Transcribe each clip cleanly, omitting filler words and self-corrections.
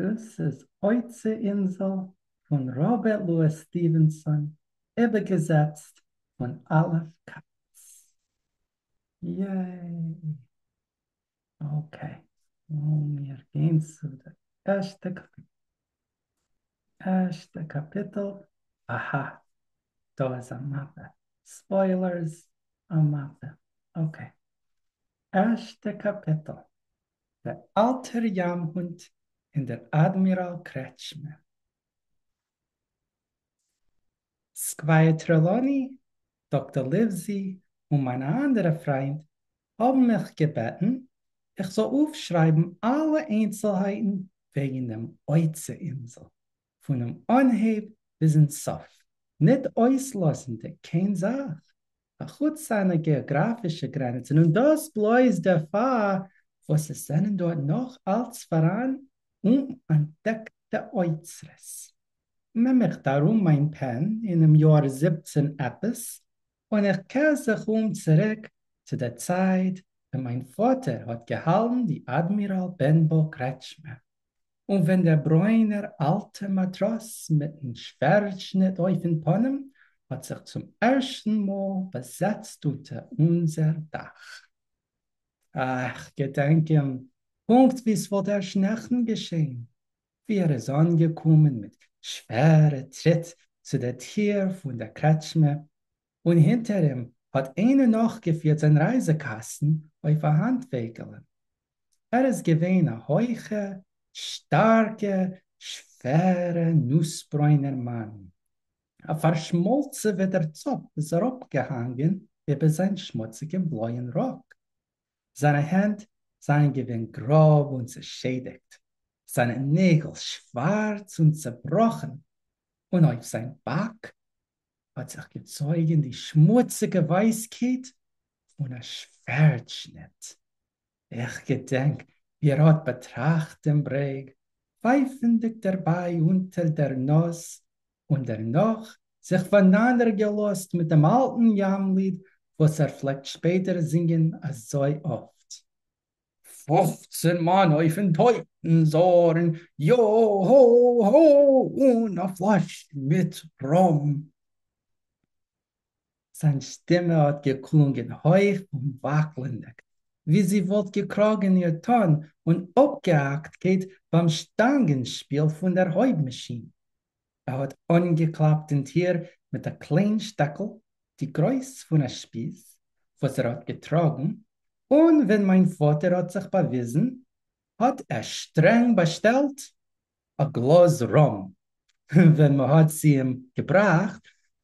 Das ist Oize Insel von Robert Louis Stevenson, übergesetzt von Aleph Katz. Yay! Okay, und wir gehen zu der ersten Kapitel. Aha, da ist eine Mappe. Spoilers, eine Mappe. Okay, erste Kapitel. Der alte Jamhund in der Admiral Kretschmer. Squire Trelawney, Dr. Livesey und mein anderer Freund haben mich gebeten, ich soll aufschreiben alle Einzelheiten wegen dem Oize-Insel. Von dem Anheb bis ins Sof. Nicht auslassende, keine Sache. Gut seine geografische Grenzen. Und das bloß der Fall, was es sind dort noch als voran unentdeckte Äußeres. Nämlich darum mein Pen in dem Jahr 17 etwas und ich kehre sich zurück zu der Zeit, da mein Vater hat gehalten, die Admiral Benbow Kretschmer. Und wenn der bräuner alte Matros mit einem Schwertschnitt auf den Pannen hat sich zum ersten Mal besetzt unter unser Dach. Ach, gedenken, punktvis wird der Schnechen geschehen. Wir ist angekommen mit schweren Tritt zu der Tür von der Kretschmer und hinter ihm hat einer nachgeführt sein Reisekasten auf der Handwägele. Ist gewesen ein heucher, starker, schwerer, nussbräuner Mann. Ein verschmolzen wie der Zopf ist abgehangen über seinen schmutzigen blauen Rock. Seine Hände seien gewesen grob und zerschädigt, seine Nägel schwarz und zerbrochen, und auf sein Back hat sich gezeugen die schmutzige Weißkeit und ein Schwertschnitt. Ich gedenk, wie hat betracht den Breg, pfeifendig dabei unter der Nuss und dennoch sich voneinander gelost mit dem alten Jamlied, was vielleicht später singen als so oft. 15 Mann auf den Teutensohren, jo, ho, ho, und eine Flasche mit Rum. Seine Stimme hat geklungen, heuch und wackelnd, wie sie wollt gekrogen ihr Ton und abgehakt geht beim Stangenspiel von der Heubmaschine. Hat angeklappt den Tier mit der kleinen Steckel, die Größe von einem Spieß, was hat getragen. Und wenn mein Vater hat sich bewiesen, hat streng bestellt ein Glas Rum. Wenn man hat sie ihm gebracht,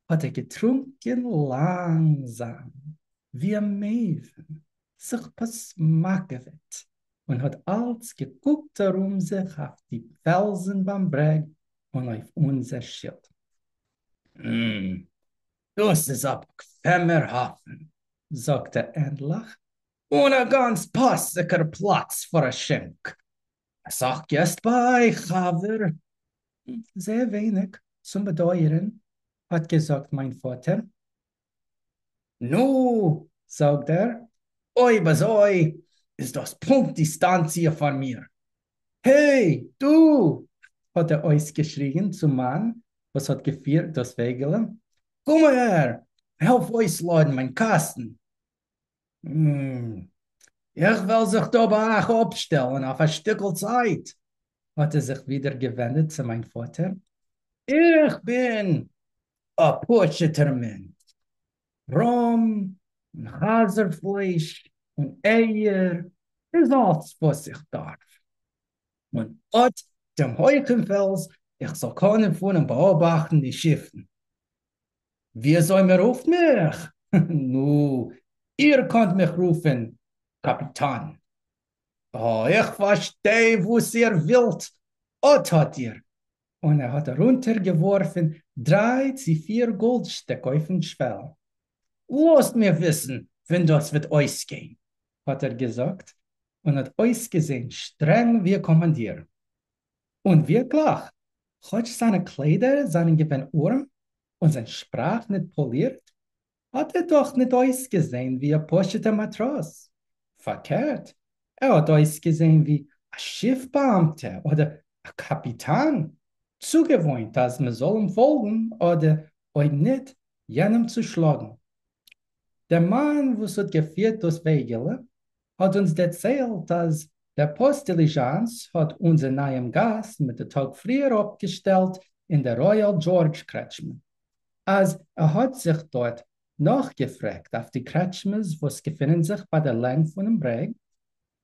hat getrunken langsam, wie ein Maven, sich besmackert und hat alles geguckt darum sich auf die Felsen beim Breg und auf unser Schild. Das ist ein bequemer Hafen, sagte er endlich, und ein ganz passender Platz für ein Schenk. Sag erst bei, Haver. Sehr wenig zum Bedeuern, hat gesagt mein Vater. Nu, sagt er, oi, was oi, ist das Punktdistanz hier von mir. Hey, du, hat er ausgeschrien zum Mann, was hat geführt das Wägele. Komm her, helf euch laden, mein Kasten. Ich will sich da bei euch abstellen auf ein Stückel Zeit, hat er sich wieder gewendet zu meinem Vater. Ich bin ein Porschetermin. Rum, Haserfleisch und Eier ist alles, was ich darf. Und auf dem Heuchenfels, ich soll keinen von ihnen beobachten, die Schiffen. Wie soll man rufen mich? Nu, ihr könnt mich rufen, Kapitän. Oh, ich verstehe, was ihr wollt. Was hat ihr? Und er hat runtergeworfen 3 zu 4 Goldstücke auf den Schwell. Lasst mir wissen, wenn das wird ausgehen, hat er gesagt und hat ausgesehen, streng wie Kommandier. Und wirklich, hat seine Kleider seinen gewinn Ohren und sein Sprach nicht poliert, hat er doch nicht ausgesehen wie ein poscheter Matros. Verkehrt, er hat ausgesehen wie ein Schiffbeamter oder ein Kapitän, zugewohnt, dass wir sollen folgen oder euch nicht jenem zu schlagen. Der Mann, was hat geführt das Wegele, hat uns erzählt, dass der Postdiligence hat unseren neuen Gast mit dem Tag früher abgestellt in der Royal George Kretschmer. Als hat sich dort nachgefragt auf die Kretschmers, was befinden sich bei der Länge von dem Breg.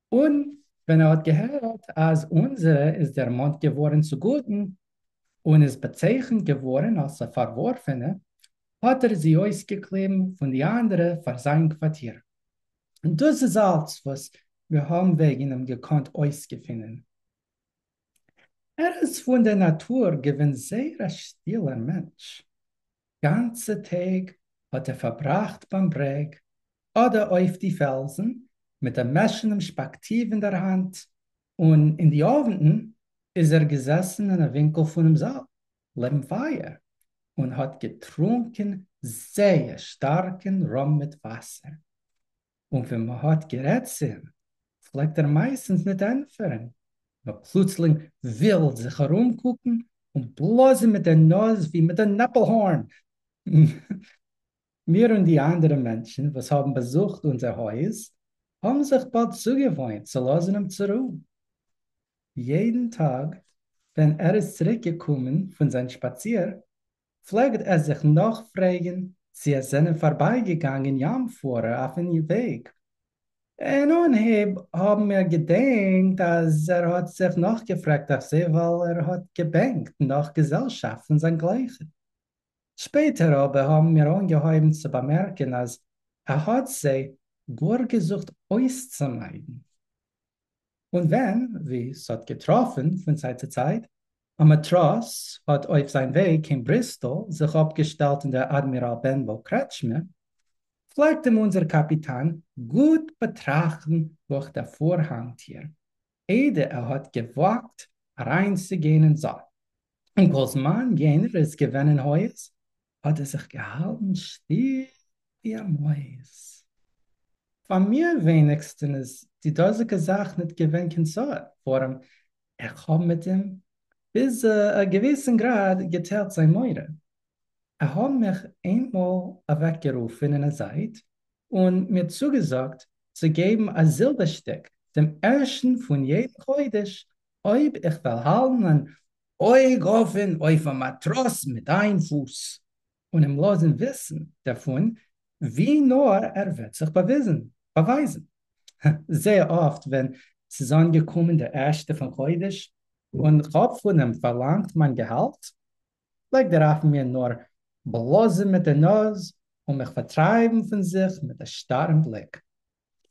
Und wenn hat gehört, als unsere ist der Mond geworden zu Guten und ist bezeichnet geworden als der Verworfene, hat sie ausgeklebt von die anderen für sein Quartier. Und das ist alles, was wir haben wegen ihm gekonnt ausgefunden. Ist von der Natur gewinn sehr ein stiller Mensch. Ganze Tag hat verbracht beim Breg oder auf die Felsen mit einem Meschen im Spektiv in der Hand und in die Abenden ist gesessen in einem Winkel von dem Saal, neben Feuer und hat getrunken sehr starken Rum mit Wasser. Und wenn man hat gerät sind, vielleicht meistens nicht anfangen. Aber plötzlich will sich herumgucken und bloßen mit der Nase wie mit einem Nappelhorn. Wir und die anderen Menschen, was haben besucht unser Haus, haben sich bald zugewohnt, zu lassen ihm zur Ruhe. Jeden Tag, wenn ist zurückgekommen von seinem Spazier, pflegt sich noch fragen, sie sind vorbeigegangen, jam vorher auf den Weg. Und nun haben wir gedacht, dass hat sich noch gefragt auf sie, weil hat gebankt nach Gesellschaft und sein Gleichen. Später aber haben wir angehoben zu bemerken, dass hat sie gut gesucht, auszumeiden. Und wenn, wie es hat getroffen von Zeit zu Zeit, ein Matros hat auf seinem Weg in Bristol sich abgestellt in der Admiral Benbow Kretschmer, pflegte unser Kapitän gut betrachten durch der Vorhangtier. Er hat gewagt, reinzugehen in Saal. Und als Mann jener ist gewinnen Heus, hat sich gehalten, still wie ein Mäus. Von mir wenigstens ist die dosige Sache nicht gewinnen so. Vor allem, habe mit ihm bis einen gewissen Grad geteilt sein Meure. Hat mich einmal weggerufen in der Zeit und mir zugesagt, zu geben ein Silberstück, dem ersten von jedem Kodesh, ob ich will halten an euch offen auf ein Matros mit einem Fuß. Und im losen Wissen davon, wie nur wird sich beweisen. Sehr oft, wenn es ist angekommen, der erste von Kodesh, und Kopf von ihm verlangt mein Gehalt, legt auf mir nur bloßen mit der Nase und mich vertreiben von sich mit einem starren Blick.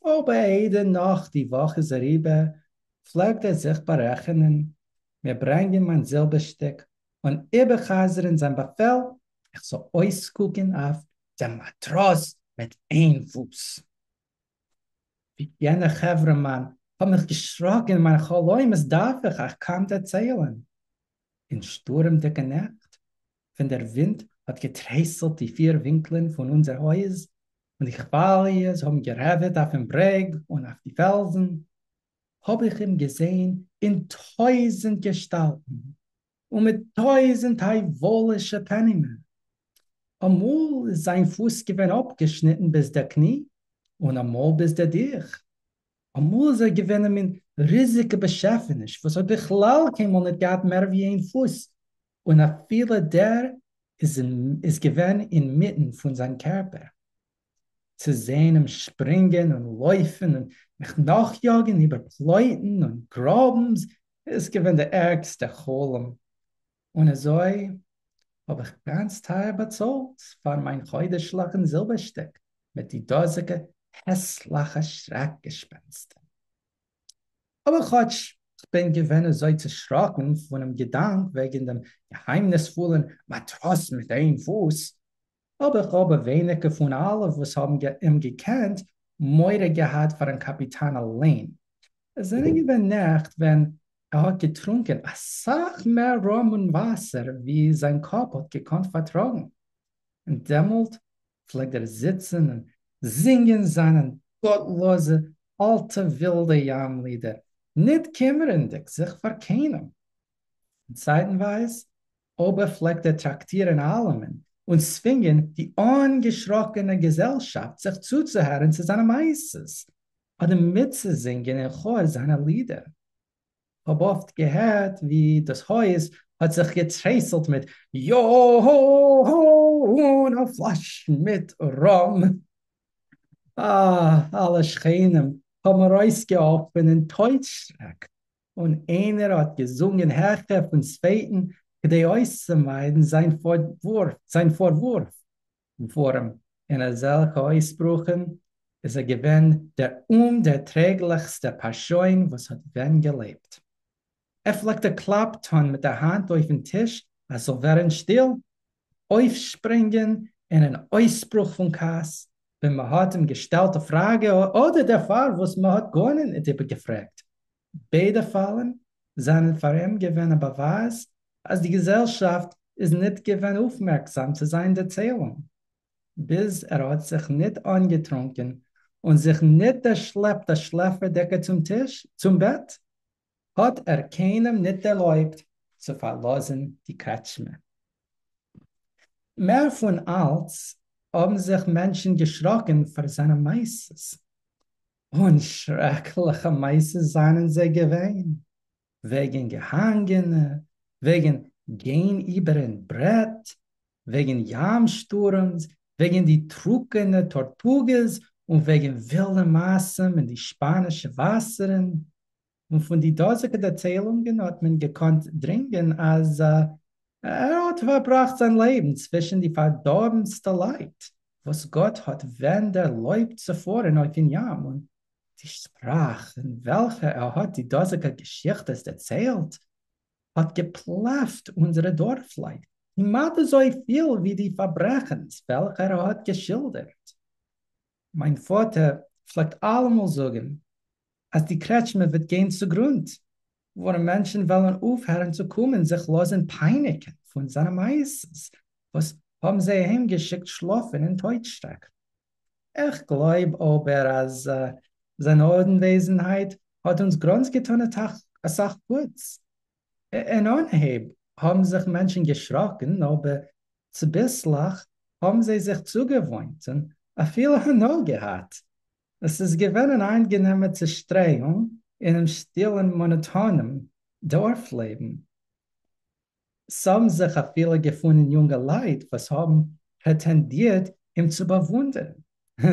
Aber jede Nacht die Woche darüber pflegt sich berechnen. Wir bringen mein Silberstück und überchasern sein Befehl, ich soll ausgucken auf den Matros mit einem Fuß. Wie jener Chevremann hat mich geschrocken, meine Chaloimes darf ich kann erzählen. In sturmdicker Nacht, wenn der Wind hat getreißelt die vier Winkeln von unser Haus und die Chwalies haben gerevet auf dem Breg und auf die Felsen, habe ich ihn gesehen in 1000 Gestalten und mit 1000 wollische Penningen. Amol ist sein Fuß gewinn abgeschnitten bis der Knie und amol bis der Dich. Amol ist gewinn mit riesige Beschäftigung, was hat Bechlal kein nicht gehabt mehr wie ein Fuß. Und a viele der ist gewinn inmitten von seinem Körper. Zu sehen ihm springen und laufen und mich nachjagen über Pleiten und Grabens ist gewinn der ärgste Cholem. Und so habe ich ganz teuer bezahlt von mein heute schlagen Silberstück mit die dosige hässliche Schreckgespenster. Aber Gott, ich bin gewinn so erschrocken von dem Gedanken wegen dem geheimnisvollen Matros mit einem Fuß. Aber ich habe wenige von allen, was haben ihn gekannt, Meure gehabt für den Kapitän allein. Es ist eine Nacht, wenn hat getrunken, a Sach mehr Rum und Wasser, wie sein Kopf hat gekonnt vertragen. Und dämmelt pflegt sitzen und singen seinen gottlose, alte, wilde Jamlieder, nicht kümmerndig sich für keinem. Zeitenweise Oberfläche traktieren Almen und zwingen die angeschrockene Gesellschaft, sich zuzuhören zu seinen Meisters oder mitzusingen im Chor seiner Lieder. Ich habe oft gehört, wie das Haus hat sich geträßelt mit Joho und eine Flasche mit Rum. Alle Schreinen haben rausgeworfen in Teutschreck. Und einer hat gesungen, Herr von Zweiten, die auszumeiden, sein Vorwurf. Vor ihm in solchen Ausbrüchen ist gewesen der unerträglichste Passion, was hat wen gelebt. Fleckte klappt mit der Hand auf den Tisch, also wären still, aufspringen in einen Ausbruch von Kass, wenn man hat ihm gestellte Frage oder der Fall, was man hat gar nicht gefragt. Beide Fallen seien für ihn gewesen Beweis, als die Gesellschaft ist nicht gewesen aufmerksam zu seiner Erzählung. Bis hat sich nicht angetrunken und sich nicht der Schlafdecke zum Bett, hat keinem nicht erlaubt, zu verlassen die Kretschme. Mehr von als haben sich Menschen geschrocken vor seinen Meisters. Und schreckliche Meisters seien sie gewesen. Wegen Gehangene, wegen Gehen über ein Brett, wegen Jamsturms, wegen die truckene Tortugas und wegen wilden Massen in die spanischen Wassern. Und von die dosigen Erzählungen hat man gekonnt dringen, als er hat verbracht sein Leben zwischen die verdorbenste Leid, was Gott hat während der Leib zuvor in euch Jahren und die Sprache, in welcher hat die dosige Geschichte erzählt, hat geplafft unsere Dorfleid. Die machte so viel wie die Verbrechens, welche hat geschildert. Mein Vater pflegt allemal sagen, als die Kretschme wird gehen zugrund, wo Menschen wollen aufhören zu kommen, sich losen peinigen von seinem Meisters. Was haben sie hingeschickt, schlafen in Deutschstadt? Ich glaube aber, als seine Anwesenheit hat uns ganz getan, eine Sache kurz. In Anhieb haben sich Menschen geschrocken, aber zu bislang haben sie sich zugewohnt und viele haben noch gehabt. Es ist gewesen eine angenehme Zerstreuung in einem stillen, monotonen Dorfleben. Es haben sich auch viele gefunden junge Leute, was haben pretendiert, ihm zu bewundern.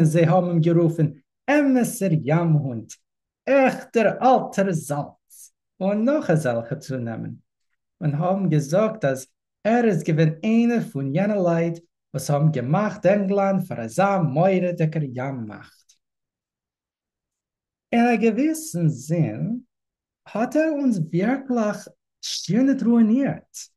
Sie haben ihm gerufen, Emesser Jamhund, echter alter Salz, und noch solche zu nehmen. Und haben gesagt, dass ist gewesen einer von jenen Leuten, was haben gemacht England für eine so meure dicker Jammacht. In einem gewissen Sinn hat uns wirklich schön ruiniert.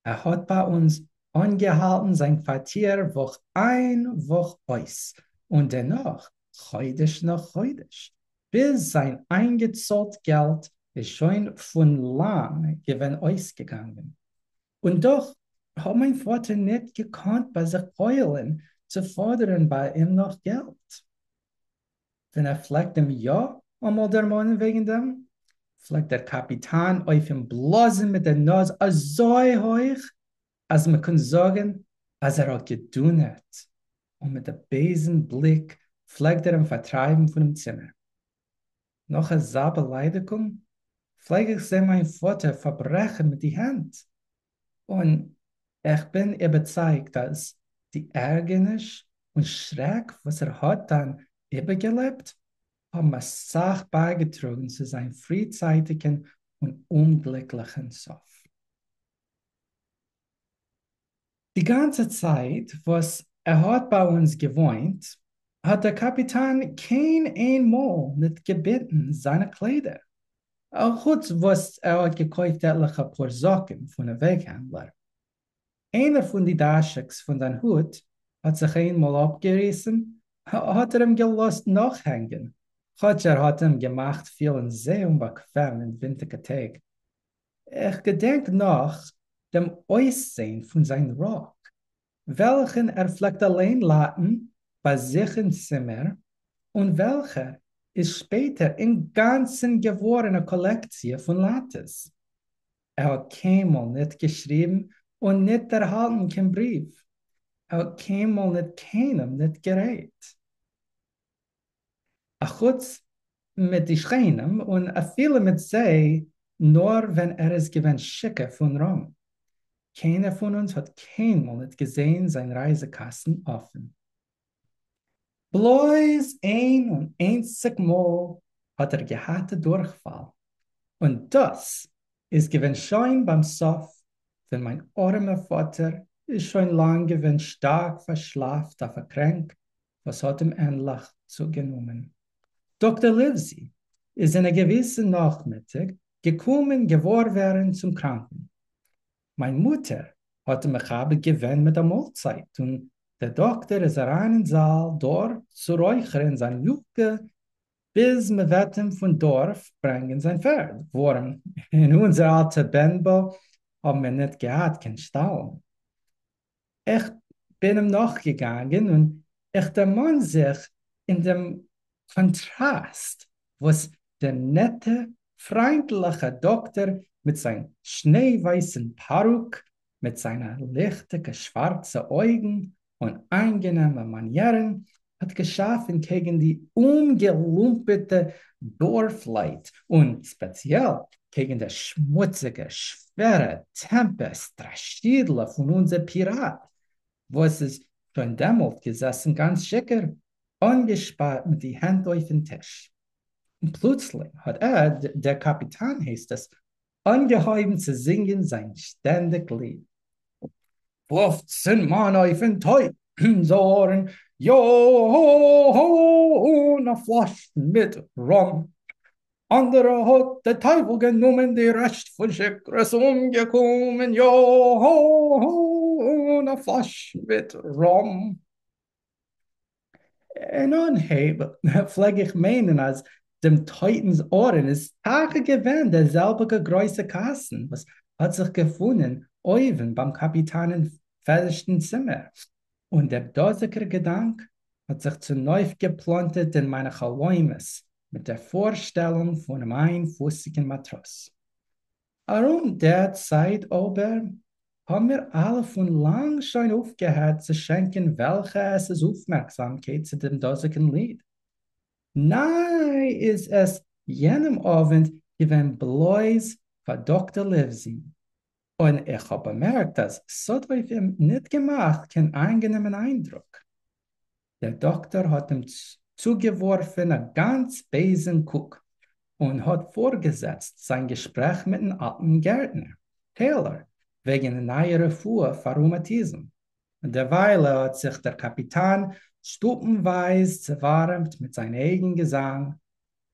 Hat bei uns angehalten, sein Quartier Woche ein, Woche aus. Und dennoch, heute noch heute, bis sein eingezahlt Geld ist schon von lang gewesen ausgegangen. Und doch hat mein Vater nicht gekonnt, bei sich heulen, zu fordern bei ihm noch Geld. Wenn fleckt ihm ja einmal der Mann wegen dem, fleckt der Kapitän auf ihm blasen mit der Nase so hoch, als man kann sagen, als hat gedunert. Und mit dem bösen Blick fleckt ihm vertreiben von dem Zimmer. Nach einer Beleidigung pflege ich mein Vater verbrechen mit die Hand. Und ich bin überzeugt, dass die Ärgernis und Schreck, was hat dann übergelebt, haben massig beigetragen zu seinem frühzeitigen und unglücklichen Sof. Die ganze Zeit, was hat bei uns gewohnt, hat der Kapitän kein einmal nicht gebeten, seine Kleider. Auch gut, was hat gekauft etliche paar Socken von einem Weghändler. Einer von den Daschiks von den Hut hat sich einmal abgerissen, hat ihm gelost nachhängen. Roger hat ihm gemacht, vielen sehr unbequem in winterlichen Tagen. Ich gedenke noch dem Aussehen von seinem Rock, welchen vielleicht allein lassen bei sich im Zimmer und welcher ist später in ganzen gewordene Kollektion von Lattes. hat keinmal nicht geschrieben und nicht erhalten kein Brief. Hat keinmal nicht keinem nicht geredet. A chutz mit die Scheinem und a viele mit sei, nur wenn es gewinnt schicke von Rom. Keiner von uns hat keinmal nicht gesehen, sein Reisekasten offen. Bloß ein und einzig Mal hat gehabt Durchfall. Und das ist gewinn schon beim Sof, wenn mein armer Vater ist schon lang gewinn stark verschlaft, auf krank, was hat ihm endlich zugenommen. Dr. Livesey ist in einer gewissen Nachmittag gekommen geworden zum Kranken. Meine Mutter hatte mich aber gewöhnt mit der Mahlzeit und der Doktor ist rein in den Saal, dort zu räuchern in seine Luke, bis wir wetten von Dorf bringen sein Pferd. Worum in unser alter Benbo haben wir nicht gehabt, kein Stall. Ich bin ihm nachgegangen und ich der Mann sich in dem Kontrast, was der nette, freundliche Doktor mit seinem schneeweißen Peruk, mit seinen lichten, schwarzen Augen und angenehmen Manieren hat geschaffen gegen die ungelumpete Dorfleute und speziell gegen das schmutzige, schwere Tempest-Straschidler von unserem Pirat, was es schon damals gesessen, ganz schicker, angespart mit die Hand auf den Tisch. Und plötzlich hat er, der Kapitän heißt es, angehoben zu singen sein ständig Lied. 15 Mann auf den Teutensohren, jo, ho, ho, und eine Flasche mit Rum. Andere hat der Teufel genommen, die Rest von Schickres umgekommen, jo, ho, ho, und eine Flasche mit Rum. En Anheb pflege ich meinen, als dem Teutens Ohren ist Tage gewähnt derselbe große Kasten, was hat sich gefunden, oben beim Kapitän festen Zimmer. Und der dosiger Gedanke hat sich zu neu geplantet in meine Chaläumes mit der Vorstellung von einem einfußigen Matros. Around der Zeit aber haben wir alle von lang schon aufgehört zu schenken, welche es ist Aufmerksamkeit zu dem dosigen Lied. Nein, ist es jenem Abend gewesen bloß für Dr. Livesey. Und ich habe bemerkt, dass so auf ihm nicht gemacht keinen angenehmen Eindruck. Der Doktor hat ihm zugeworfen einen ganz bösen Guck und hat vorgesetzt sein Gespräch mit dem alten Gärtner, Taylor, wegen einer neuen Fuhr für Rheumatismus. Und derweil hat sich der Kapitän stufenweise zerwärmt mit seinem eigenen Gesang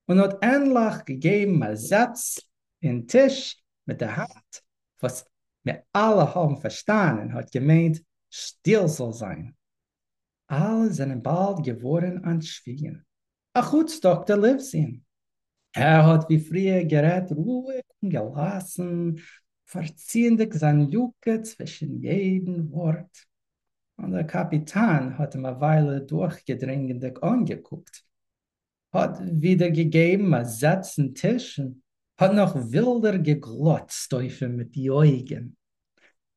und hat endlich gegeben einen Satz in den Tisch mit der Hand, was wir alle haben verstanden, hat gemeint, still soll sein. Alle sind bald geworden und schwiegen. Ach gut, Dr. Livesey. Er hat wie früher gerät, ruhig und gelassen, verziehend seine Jucke zwischen jedem Wort. Und der Kapitän hat ihm eine Weile durchgedringend angeguckt, hat wieder gegeben, einen Satz am Tisch und hat noch wilder geglotzt auf ihn mit den Augen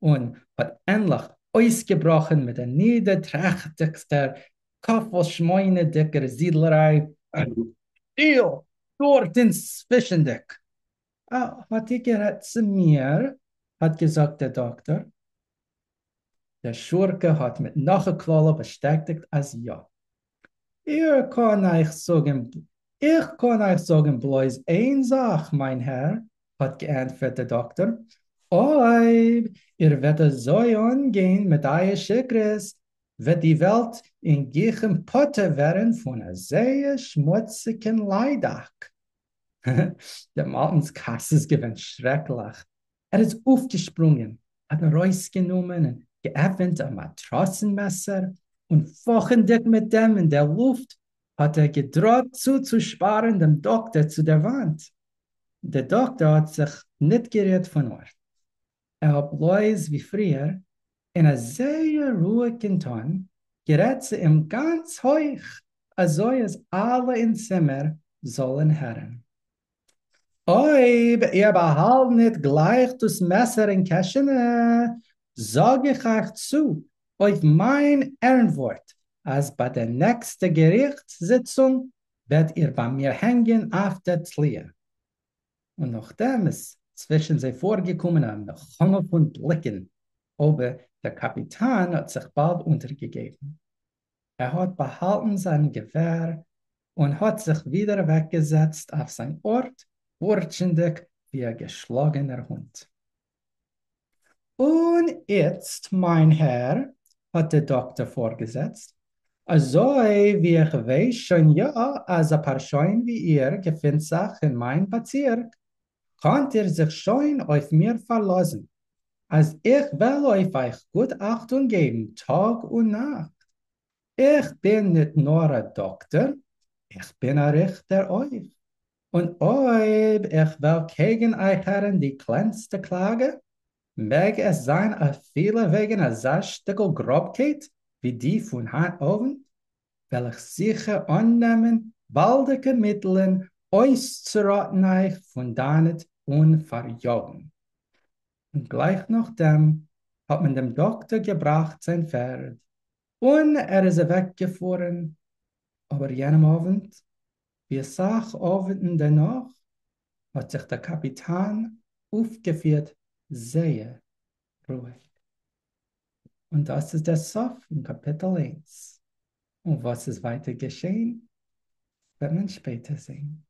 und hat endlich ausgebrochen mit der niederträchtigsten, Kaffeeschmeine-dicker Siedlerei. Still, dort ins Zwischendeck. Ah, hat die gerät zu mir, hat gesagt der Doktor. Der Schurke hat mit Nachgeklalle bestätigt als ja. Ich kann euch sagen, bloß eine Sache, mein Herr, hat geantwortet der Doktor. Oi, ihr werdet so angehen mit euer Schickres, wird die Welt in gichem Potte werden von einer sehr schmutzigen Leidach. Der Maltenskasse ist gewinnt schrecklich. Er ist aufgesprungen, hat rausgenommen und geöffnet ein Matrossenmesser und wochendick mit dem in der Luft hat er gedroht zuzusparen dem Doktor zu der Wand. Der Doktor hat sich nicht gerührt von Ort. Er hat bloß wie früher in einer sehr ruhigen Ton gerät sie ihm ganz hoch, als alle im Zimmer sollen hören. Oi, ihr behaltet nicht gleich das Messer in Keschene. Sag ich euch zu, auf mein Ehrenwort, als bei der nächsten Gerichtssitzung werdet ihr bei mir hängen auf der Tlie. Und nachdem es zwischen sie vorgekommen eine Hunger von Blicken, aber der Kapitän hat sich bald untergegeben. Er hat behalten sein Gewehr und hat sich wieder weggesetzt auf sein Ort, wurschendig wie ein geschlagener Hund. Und jetzt, mein Herr, hat der Doktor vorgesetzt, also wie ich weiß schon ja, als ein paar Schein wie ihr gefindt sich in mein Bezirk, könnt ihr sich schon auf mir verlassen. Als ich will euch gut Achtung geben, Tag und Nacht. Ich bin nicht nur ein Doktor, ich bin ein Richter euch. Und ob ich will gegen euch Herren die kleinste Klage, mag es sein, a viele wegen a Sachstückel Grobkeit, wie die von Hand oben, will ich sicher annehmen, baldige Mitteln, euch zu raten euch von danet unverjogen. Und gleich nachdem hat man dem Doktor gebracht sein Pferd, und er ist weggefahren, aber jenem Abend, wie es sach Abenden danach, hat sich der Kapitän aufgeführt, sehr ruhig. Und das ist der Sof in Kapitel 1. Und was ist weiter geschehen, wird man später sehen.